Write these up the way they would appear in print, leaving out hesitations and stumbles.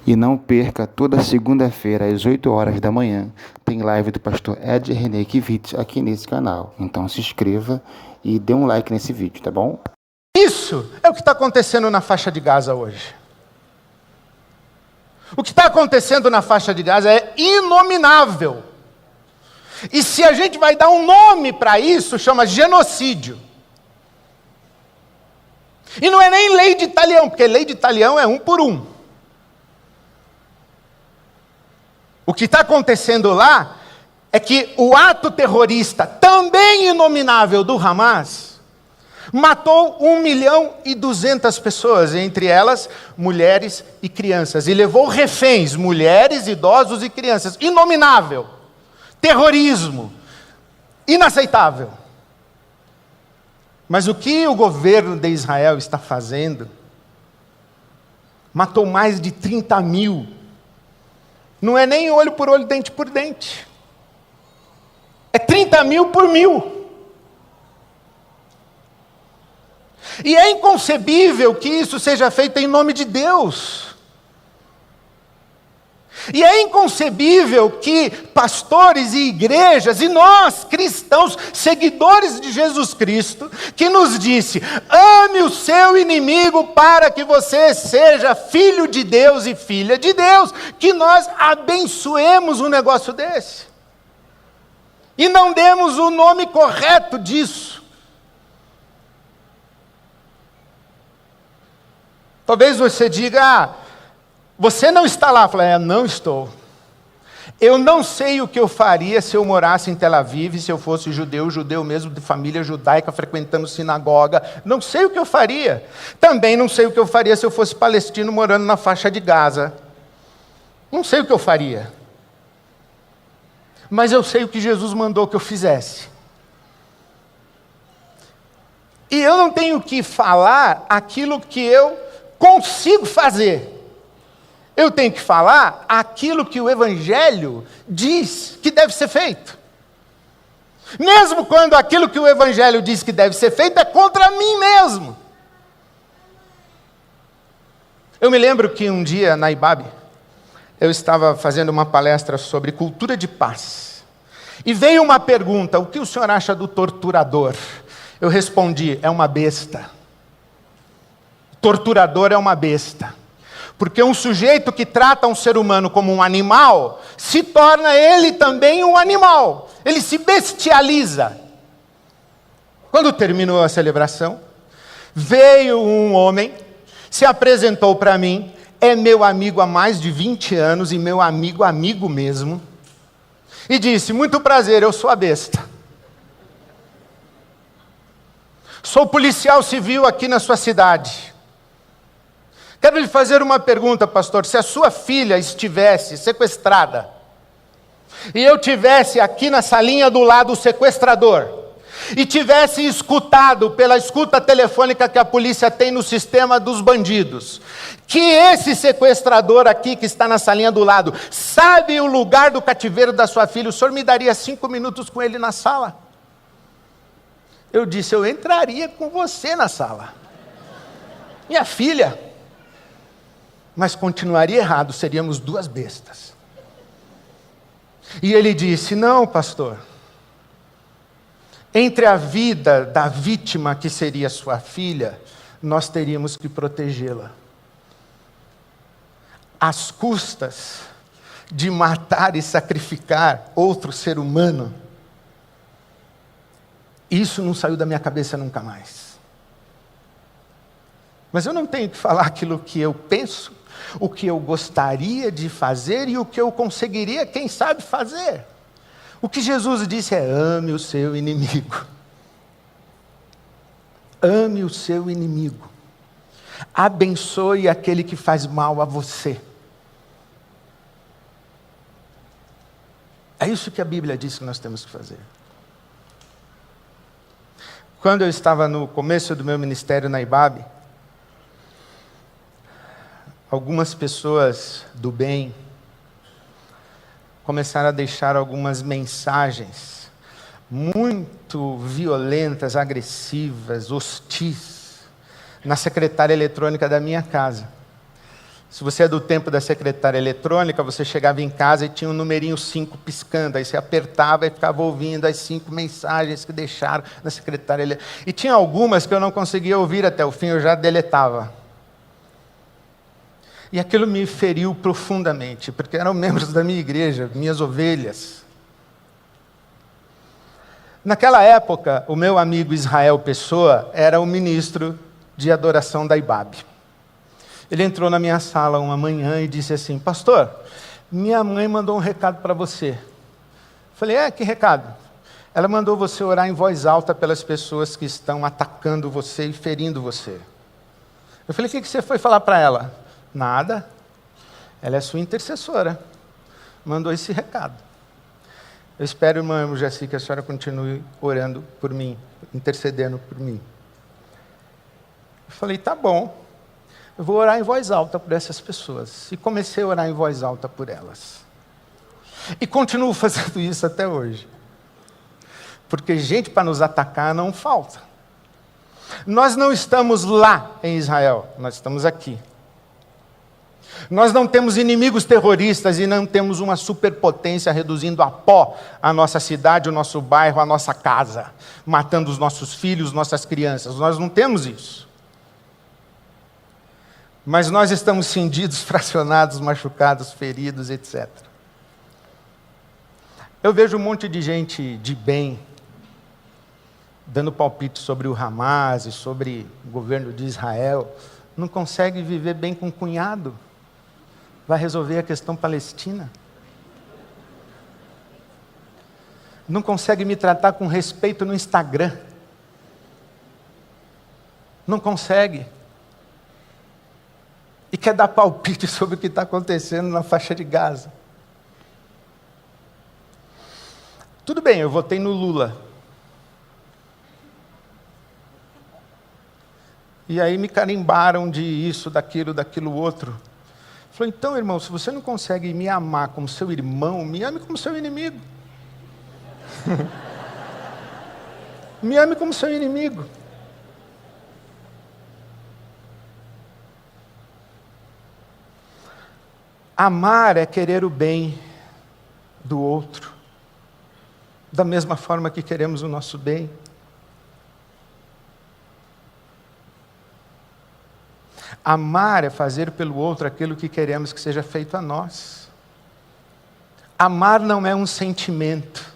E não perca, toda segunda-feira, às 8 horas da manhã, tem live do pastor Ed René Kivitz aqui nesse canal. Então se inscreva e dê um like nesse vídeo, tá bom? Isso é o que está acontecendo na faixa de Gaza hoje. O que está acontecendo na faixa de Gaza é inominável. E se a gente vai dar um nome para isso, chama genocídio. E não é nem lei de talião, porque lei de talião é 1 por 1. O que está acontecendo lá é que o ato terrorista, também inominável do Hamas, matou 1.200.000 pessoas, entre elas mulheres e crianças, e levou reféns, mulheres, idosos e crianças. Inominável. Terrorismo. Inaceitável. Mas o que o governo de Israel está fazendo? Matou mais de 30.000. Não é nem olho por olho, dente por dente. É 30.000 por 1.000. E é inconcebível que isso seja feito em nome de Deus. E é inconcebível que pastores e igrejas, e nós, cristãos, seguidores de Jesus Cristo, que nos disse, ame o seu inimigo para que você seja filho de Deus e filha de Deus, que nós abençoemos um negócio desse. E não demos o nome correto disso. Talvez você diga, você não está lá. Eu falei, não estou. Eu não sei o que eu faria se eu morasse em Tel Aviv, se eu fosse judeu mesmo, de família judaica, frequentando sinagoga. Não sei o que eu faria. Também não sei o que eu faria se eu fosse palestino morando na faixa de Gaza. Não sei o que eu faria. Mas eu sei o que Jesus mandou que eu fizesse. E eu não tenho que falar aquilo que eu consigo fazer. Eu tenho que falar aquilo que o Evangelho diz que deve ser feito. Mesmo quando aquilo que o Evangelho diz que deve ser feito é contra mim mesmo. Eu me lembro que um dia na IBAB, eu estava fazendo uma palestra sobre cultura de paz. E veio uma pergunta, o que o senhor acha do torturador? Eu respondi, é uma besta. Torturador é uma besta. Porque um sujeito que trata um ser humano como um animal, se torna ele também um animal. Ele se bestializa. Quando terminou a celebração, veio um homem, se apresentou para mim, é meu amigo há mais de 20 anos e meu amigo mesmo, e disse, muito prazer, eu sou a besta. Sou policial civil aqui na sua cidade. Quero lhe fazer uma pergunta, pastor. Se a sua filha estivesse sequestrada, e eu tivesse aqui na salinha do lado o sequestrador, e tivesse escutado pela escuta telefônica que a polícia tem no sistema dos bandidos, que esse sequestrador aqui que está na salinha do lado, sabe o lugar do cativeiro da sua filha, o senhor me daria 5 minutos com ele na sala? Eu disse, eu entraria com você na sala. Minha filha. Mas continuaria errado, seríamos 2 bestas. E ele disse, não, pastor. Entre a vida da vítima, que seria sua filha, nós teríamos que protegê-la. Às custas de matar e sacrificar outro ser humano. Isso não saiu da minha cabeça nunca mais. Mas eu não tenho que falar aquilo que eu penso, o que eu gostaria de fazer e o que eu conseguiria, quem sabe, fazer. O que Jesus disse é, ame o seu inimigo. Ame o seu inimigo. Abençoe aquele que faz mal a você. É isso que a Bíblia diz que nós temos que fazer. Quando eu estava no começo do meu ministério na IBAB, algumas pessoas do bem começaram a deixar algumas mensagens muito violentas, agressivas, hostis, na secretária eletrônica da minha casa. Se você é do tempo da secretária eletrônica, você chegava em casa e tinha um numerinho 5 piscando. Aí você apertava e ficava ouvindo as 5 mensagens que deixaram na secretária eletrônica. E tinha algumas que eu não conseguia ouvir até o fim, eu já deletava. E aquilo me feriu profundamente, porque eram membros da minha igreja, minhas ovelhas. Naquela época, o meu amigo Israel Pessoa era o ministro de adoração da IBAB. Ele entrou na minha sala uma manhã e disse assim: pastor, minha mãe mandou um recado para você. Eu falei: que recado? Ela mandou você orar em voz alta pelas pessoas que estão atacando você e ferindo você. Eu falei: o que você foi falar para ela? Nada. Ela é sua intercessora. Mandou esse recado. Eu espero, irmã Jaci, que a senhora continue orando por mim, intercedendo por mim. Eu falei: tá bom. Eu vou orar em voz alta por essas pessoas. E comecei a orar em voz alta por elas. E continuo fazendo isso até hoje. Porque gente para nos atacar não falta. Nós não estamos lá em Israel, nós estamos aqui. Nós não temos inimigos terroristas e não temos uma superpotência reduzindo a pó a nossa cidade, o nosso bairro, a nossa casa, matando os nossos filhos, nossas crianças. Nós não temos isso. Mas nós estamos cindidos, fracionados, machucados, feridos, etc. Eu vejo um monte de gente de bem dando palpite sobre o Hamas e sobre o governo de Israel. Não consegue viver bem com o cunhado. Vai resolver a questão palestina. Não consegue me tratar com respeito no Instagram. Não consegue. E quer dar palpite sobre o que está acontecendo na faixa de Gaza. Tudo bem, eu votei no Lula. E aí me carimbaram de isso, daquilo outro. Falei: então, irmão, se você não consegue me amar como seu irmão, me ame como seu inimigo. Me ame como seu inimigo. Amar é querer o bem do outro, da mesma forma que queremos o nosso bem. Amar é fazer pelo outro aquilo que queremos que seja feito a nós. Amar não é um sentimento.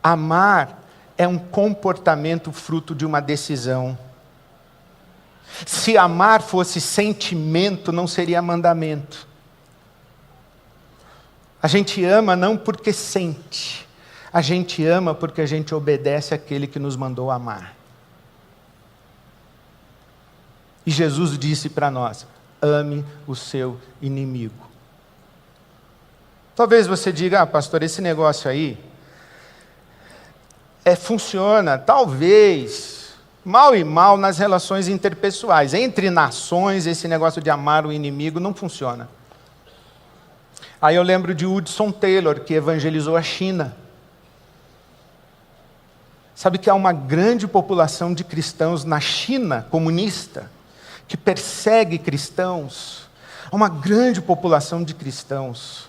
Amar é um comportamento fruto de uma decisão. Se amar fosse sentimento, não seria mandamento. A gente ama não porque sente. A gente ama porque a gente obedece àquele que nos mandou amar. E Jesus disse para nós: ame o seu inimigo. Talvez você diga: pastor, esse negócio aí funciona, talvez, mal e mal nas relações interpessoais. Entre nações, esse negócio de amar o inimigo não funciona. Aí eu lembro de Hudson Taylor, que evangelizou a China. Sabe que há uma grande população de cristãos na China comunista, que persegue cristãos. Há uma grande população de cristãos.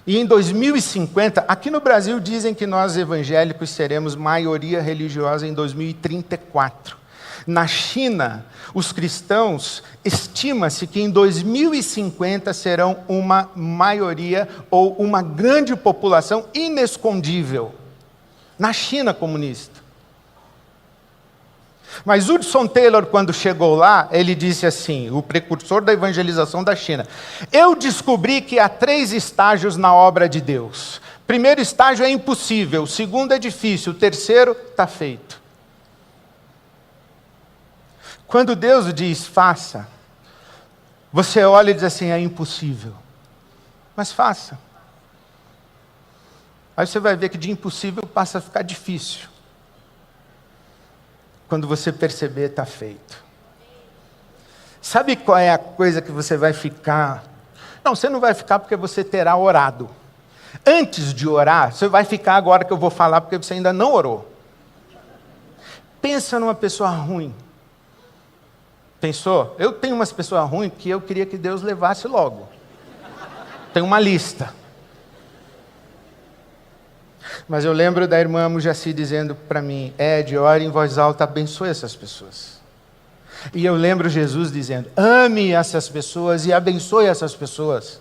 E em 2050, aqui no Brasil dizem que nós evangélicos seremos maioria religiosa em 2034. Na China, os cristãos, estima-se que em 2050 serão uma maioria ou uma grande população inescondível. Na China comunista. Mas Hudson Taylor, quando chegou lá, ele disse assim, o precursor da evangelização da China: eu descobri que há 3 estágios na obra de Deus. Primeiro estágio é impossível, o segundo é difícil, o terceiro está feito. Quando Deus diz faça, você olha e diz assim: é impossível. Mas faça. Aí você vai ver que de impossível passa a ficar difícil. Quando você perceber, está feito. Sabe qual é a coisa que você vai ficar? Não, você não vai ficar porque você terá orado. Antes de orar, você vai ficar agora que eu vou falar porque você ainda não orou. Pensa numa pessoa ruim. Pensou? Eu tenho umas pessoas ruins que eu queria que Deus levasse logo. Tem uma lista. Mas eu lembro da irmã Mujaci dizendo para mim: Ed, ore em voz alta, abençoe essas pessoas. E eu lembro Jesus dizendo: ame essas pessoas e abençoe essas pessoas.